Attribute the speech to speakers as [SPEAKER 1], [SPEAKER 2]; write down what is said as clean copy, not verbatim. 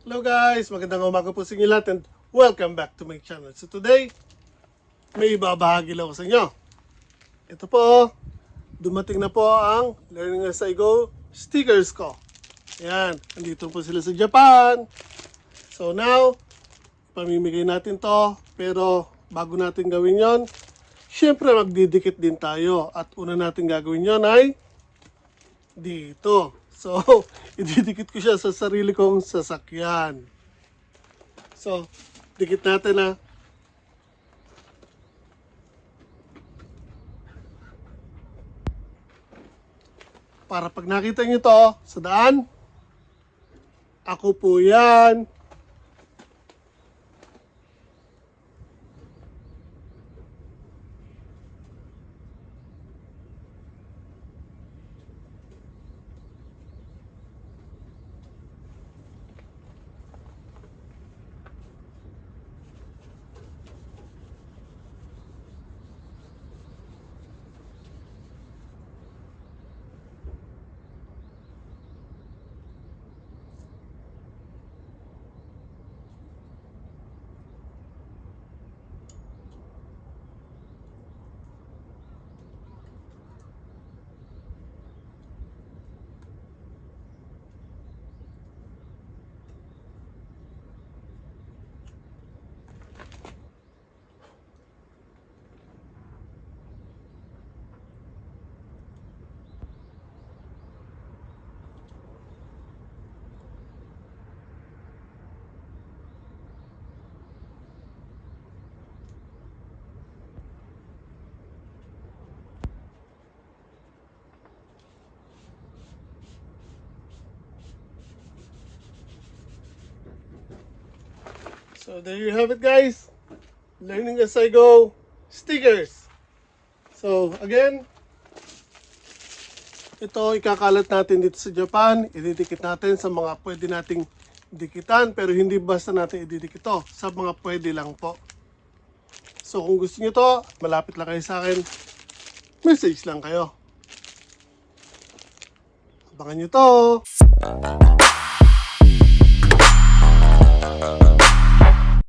[SPEAKER 1] Hello guys, magandang umaga po sa inyo lahat and welcome back to my channel. So today, may ibabahagi lang ako sa inyo. Ito po, dumating na po ang Learning as I Go stickers ko. Ayan, andito po sila sa Japan. So now, pamimigay natin to. Pero bago natin gawin yon, syempre magdidikit din tayo. At una natin gagawin yon ay dito. So, ididikit ko siya sa sarili kong sasakyan. So, dikit natin na. Para pag nakita nyo to sa daan, ako po yan. So there you have it guys. Learning as I go stickers. So again, ito ikakalat natin dito sa Japan. Ididikit natin sa mga pwede nating dikitan. Pero hindi basta natin ididikit to. Sa mga pwede lang po. So kung gusto nyo to, malapit lang kayo sa akin. Message lang kayo. Abangan nyo to.